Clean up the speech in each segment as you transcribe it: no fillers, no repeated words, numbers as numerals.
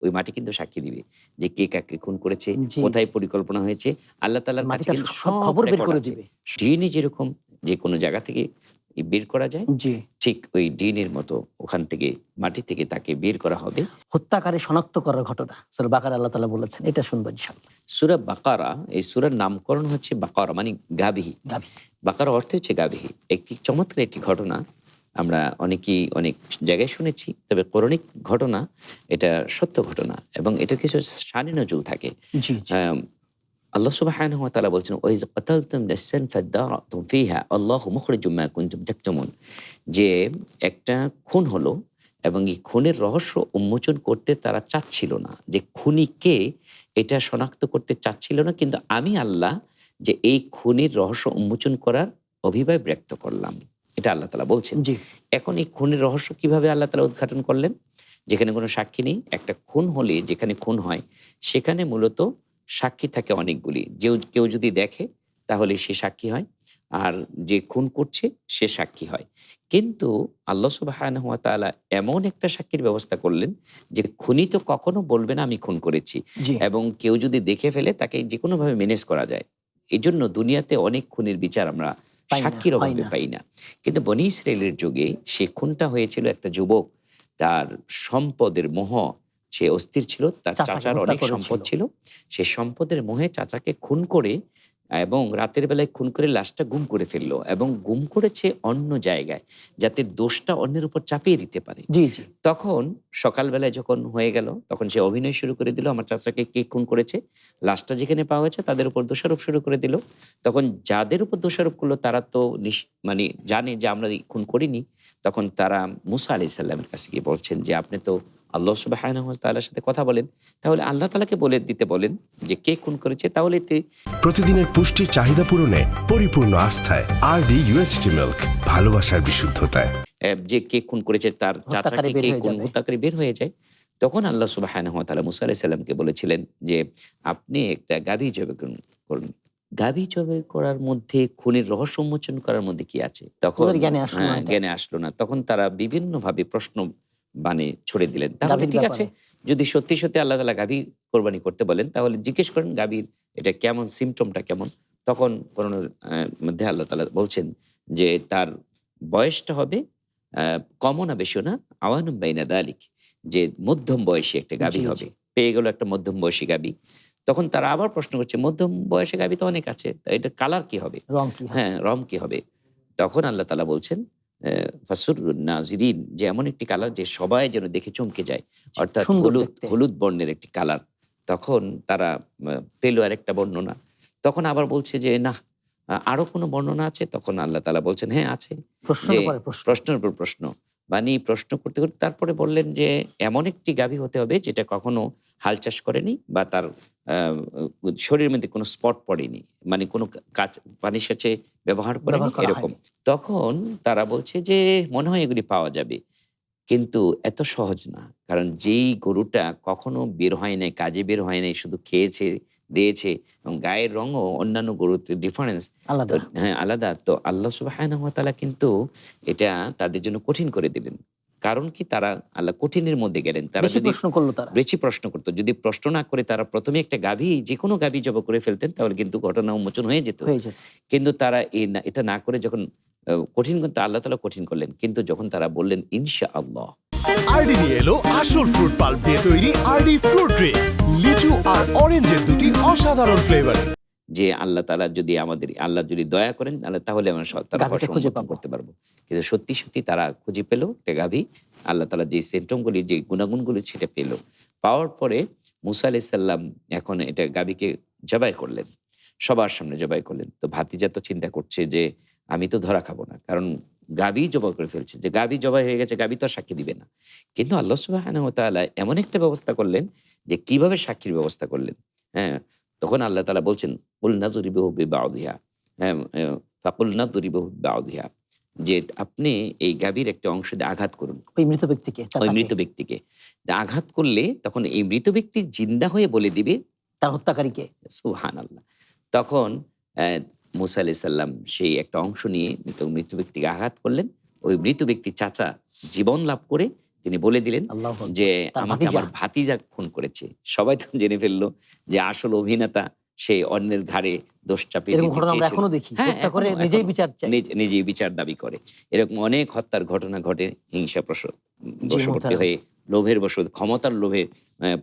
ওই মাটি কিন্তু সাক্ষী দিবে যে কে কাকে খুন করেছে, জি, কোথায় জি। পরিকল্পনা হয়েছে। আল্লাহ তাআলার মাটি কাছে তার কিন্তু সব সব খবর বের রেকর্ড করে আছে। দিবে। ডিএনএ যেরকম যে কোনো জায়গা থেকে বের করা যায়, জি। ঠিক ওই ডিএনএর মতো ওখান থেকে মাটি থেকে তাকে বের করা হবে। হত্যাকারী শনাক্ত করার ঘটনা সূরা বাকারা আল্লাহ তাআলা বলেছেন। এটা শুনবো ইনশাআল্লাহ। সূরা বাকারা, এই সূরার নামকরণ হচ্ছে বাকারা মানে গাভী। গাভী। বাকারা অর্থ হচ্ছে গাভী। একটি চমৎকার একটি ঘটনা আমরা অনেকেই অনেক জায়গায় শুনেছি। তবে পৌরাণিক ঘটনা, এটা সত্য ঘটনা এবং এটার কিছু শানে নজুল থাকে। জি, জি। আম আল্লাহ সুবহানাহু ওয়া তাআলা বলছেন, "ওয়াইয ক্বাতালতুম নাফসান ফাদ্দারাতুম ফিহা আল্লাহু মুখরিজুম মা কুনতুম তাকতুমুন।" যে একটা খুন হলো এবং এই খুনের রহস্য উন্মোচন করতে তারা চাচ্ছিল না। যে খুনি কে এটা শনাক্ত করতে চাচ্ছিল না। কিন্তু আমি আল্লাহ যে এই খুনের রহস্য উন্মোচন করার অভিপ্রায় ব্যক্ত করলাম। এটা আল্লাহ তাআলা বলছেন। জি। এখন এই খুনের রহস্য কিভাবে আল্লাহ তাআলা উদ্ঘাটন করলেন? যেখানে কোনো সাক্ষী নেই। একটা খুন হলে যেখানে খুন হয় সেখানে মূলত সাক্ষী থাকে অনেকগুলি। কেউ যদি দেখে তাহলে সে সাক্ষী হয়। আর যে খুন করছে সে সাক্ষী হয়। কিন্তু আল্লাহ সুবহানাহু ওয়া তাআলা এমন একটা সাক্ষীর ব্যবস্থা করলেন যে খুনি তো কখনো বলবে না আমি খুন করেছি, জি। এবং কেউ যদি দেখে ফেলে তাকে যেকোনোভাবে ম্যানেজ করা যায়। এজন্য দুনিয়াতে অনেক খুনের বিচার আমরা পাই না, সাক্ষীর হয় অভাবে না। পাই না। কিন্তু বনী ইসরাইলের যুগে সে খুনটা হয়েছিল একটা যুবক। তার সম্পদের মোহ, সে অস্থির ছিল। তার চাচাকে চাচার হত্যা অনেক সম্পদ করেছিল। ছিল। সে সম্পদের মোহে চাচাকে খুন করে এবং রাতের বেলায় খুন করে লাশটা গুম করে ফেলল এবং গুম করেছে অন্য জায়গায়, যাতে দোষটা অন্যের উপর চাপিয়ে দিতে পারে। জি, জি। তখন সকালবেলায় যখন হয়ে গেল, তখন সে অভিনয় শুরু করে দিল আমার চাচাকে কে খুন করেছে। লাশটা যেখানে পাওয়া হয়েছে তাদের উপর দোষারোপ শুরু করে দিল। তখন যাদের উপর দোষারোপ করলো তারা তো মানে জানে যে আমরা এই খুন করিনি। তখন তারা মুসা আলাইহিস সালামের কাছে গিয়ে বলছেন যে, "আপনি তো আল্লাহ সুবহানাহু ওয়া তাআলার সাথে কথা বলেন। তাহলে আল্লাহ তাআলাকে বলে দিতে বলেন যে কে খুন করেছে, তাহলে প্রতিদিনের পুষ্টির চাহিদা পূরণে পরিপূর্ণ আস্থায় আরবি UHT মিল্ক, ভালোবাসার বিশুদ্ধতায়। যে কে খুন করেছে তার হত্যাকারী চাচাকে বের কে হয়ে খুন যাবে। হত্যাকারী বের হয়ে যায়।" তখন আল্লাহ সুবহানাহু ওয়া তাআলা মুসা আলাইহিস সালামকে বলেছিলেন যে, "আপনি একটা গাভী জবাই করুন।" গাভী জবাই করার মধ্যে খুনের রহস্য উন্মোচন করার মধ্যে কি আছে? তখন ওদের জ্ঞানে আসলো না এটা। জ্ঞানে আসলো না। তখন তারা বিভিন্নভাবে প্রশ্ন ছুড়ে দিলেন। তাহলে গাভীর ঠিক আছে, ব্যাপারে। যদি সত্যি, সত্যি আল্লাহ তাআলা গাভী কোরবানি করতে বলেন তাহলে জিজ্ঞেস করেন গাভীর এটা কেমন, সিম্পটমটা কেমন? তখন কোরআনের মধ্যে আল্লাহ তাআলা বলছেন যে তার বয়সটা হবে আ কমও না বেশিও না, আওয়ানুম বাইনা যালিক, যে মধ্যম বয়সী একটা গাভী জি, জি। হবে। পেয়ে গেল একটা মধ্যম বয়সী গাভী। তখন তারা আবার প্রশ্ন করছে, মধ্যম বয়সী গাভী তো অনেক আছে। তা এটার কালার কি হবে? রং কি হবে? হ্যাঁ, রং কি হবে? তখন আল্লাহ তাআলা বলছেন ফাসুরুন নাজিরিন, যে এমন একটি কালার যে সবাই যেন দেখে চমকে যায়। জি, অর্থাৎ সুন্দর হলুদ, দেখতে। হলুদ বর্ণের একটি কালার। তখন তারা পেল আরেকটা বর্ণনা। তখন আবার বলছে যে নাহ, আরো কোনো বর্ণনা আছে? তখন আল্লাহ তাআলা বলছেন হ্যাঁ আছে। প্রশ্নের যে উপরে প্রশ্ন। প্রশ্নের উপর প্রশ্ন। মানে প্রশ্ন করতে, করতে তারপরে বললেন যে এমন একটি গাভী হতে হবে যেটা কখনো হাল চাষ করেনি বা তার আ শরীরের মধ্যে কোনো স্পট পড়েনি। মানে কোনো কাজ পানির সাথে ব্যবহার করেনি ব্যবহার করা এরকম। হয়নি। তখন তারা বলছে যে মনে হয় এগুলি পাওয়া যাবে। কিন্তু এত সহজ না। কারণ যেই গরুটা কখনো বের হয় নাই, কাজে বের হয় নাই, শুধু খেয়েছে, দিয়েছে এবং গায়ের রঙও অন্যান্য গরুর ডিফারেন্স। তো আলাদা। হ্যাঁ, আলাদা। তো আল্লাহ সুবহানাহু ওয়া তাআলা কিন্তু এটা তাদের জন্য কঠিন করে দিলেন। কারণ কি, তারা আল্লাহ কঠিনের মধ্যে গেলেন। তারা বেশি যদি প্রশ্ন করলো তারা। বেশি প্রশ্ন করত, যদি প্রশ্ন না করে তারা ১ম এ একটা গাভী, যেকোনো গাভী জবাই করে ফেলতেন তাহলে কিন্তু ঘটনা উন্মোচন হয়ে যেত। হয়ে যেত। কিন্তু তারা এটা না করে যখন কঠিন করতে আল্লাহ তাআলা কঠিন করলেন। কিন্তু যখন তারা বললেন ইনশাআল্লাহ, আরডি নিয়ে এলো আসল ফ্রুট পাল্প দিয়ে তৈরি আরডি ফ্রুট ড্রিঙ্কস, লিচু আর অরেঞ্জের দুটি অসাধারণ ফ্লেভার। যে আল্লাহ তাআলা যদি আল্লাহ যদি দয়া করেন তাহলে আমরা তার গাভীটা রহস্য খুঁজে উন্মোচন পাবো। করতে পারবো। কিন্তু সত্যি, সত্যি তারা খুঁজে পেল একটা গাভী। আল্লাহ তাআলা যে সিম্পটম গুলি, যে গুণাগুণগুলি সেটা পেল। পাওয়ার পরে মুসা আলাইহিস সালাম এখন এটা গাভীকে জবাই করলেন। সবার সামনে জবাই করলেন। তো ভাতিজা তো চিন্তা করছে যে আমি তো ধরা খাবো না। কারণ গাভী জবাই করে ফেলছে। যে গাভী জবাই হয়ে গেছে, গাভী তো আর সাক্ষী দিবে না। কিন্তু আল্লাহ সুবহানাহু ওয়া তাআলা এমন একটা ব্যবস্থা করলেন যে কিভাবে সাক্ষীর ব্যবস্থা করলেন। হ্যাঁ? তখন আল্লাহ তাআলা বলছেন, "কুল নাযরিবুহু বিবাউদিহা।" হ্যাঁ, ফাকুল নাযরিবুহু বিবাউদিহা। যে আপনি এই গাভীর একটা অংশ দিয়ে আঘাত করুন। ওই মৃত ব্যক্তিকে, ওই চাচাকে। মৃত ব্যক্তিকে। আঘাত করলে তখন এই মৃত ব্যক্তি জিন্দা হয়ে বলে দিবে তার হত্যাকারীকে। সুবহানাল্লাহ। তখন মুসা আলাইহিস সালাম সেই একটা অংশ নিয়ে মৃত ব্যক্তিকে আঘাত করলেন। ওই মৃত ব্যক্তির চাচা জীবন লাভ করে তিনি বলে দিলেন আল্লাহু আকবার। যে তার আমাকে ভাতিজা। আমার ভাতিজা খুন করেছে। সবাই তো জেনে ফেললো যে আসল অভিনেতা সে অন্যের ঘাড়ে দোষ চাপিয়ে এরকম দিতে ঘটনা আমরা চেয়েছিল। এখনো দেখি। হ্যাঁ, হত্যা করে এখনো- নিজেই এখনো বিচার চাই। নিজেই বিচার দাবি করে। এরকম অনেক হত্যার ঘটনা ঘটে হিংসা বশবর্তী মোহতারাম। হয়ে, লোভের ক্ষমতার লোভে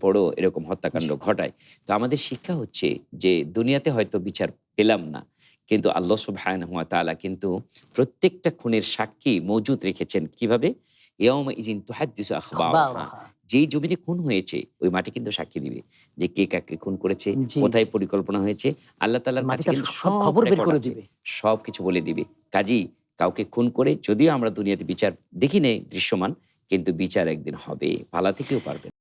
পড়ো এরকম হত্যাকাণ্ড ঘটায়। তো আমাদের শিক্ষা হচ্ছে যে দুনিয়াতে হয়তো বিচার পেলাম না, কিন্তু আল্লাহ সুবহানাহু ওয়া তাআলা কিন্তু প্রত্যেকটা খুনের সাক্ষী মজুদ রেখেছেন। কিভাবে? ইয়াউমা ইযিন তুহাদ্দিসু আখবারহা। আখবারহা। যেই জমিনে খুন হয়েছে ওই মাটি কিন্তু সাক্ষী দিবে যে কে কাকে খুন করেছে, জি, কোথায় জি। পরিকল্পনা হয়েছে। আল্লাহ তাআলার মাটি কাছে তার কিন্তু সব খবর বের রেকর্ড করে আছে, দিবে। সবকিছু বলে দিবে। কাজেই কাউকে খুন করে যদিও আমরা দুনিয়াতে বিচার দেখি নেই দৃশ্যমান, কিন্তু বিচার একদিন হবে, পালাতে কেউ পারবে না।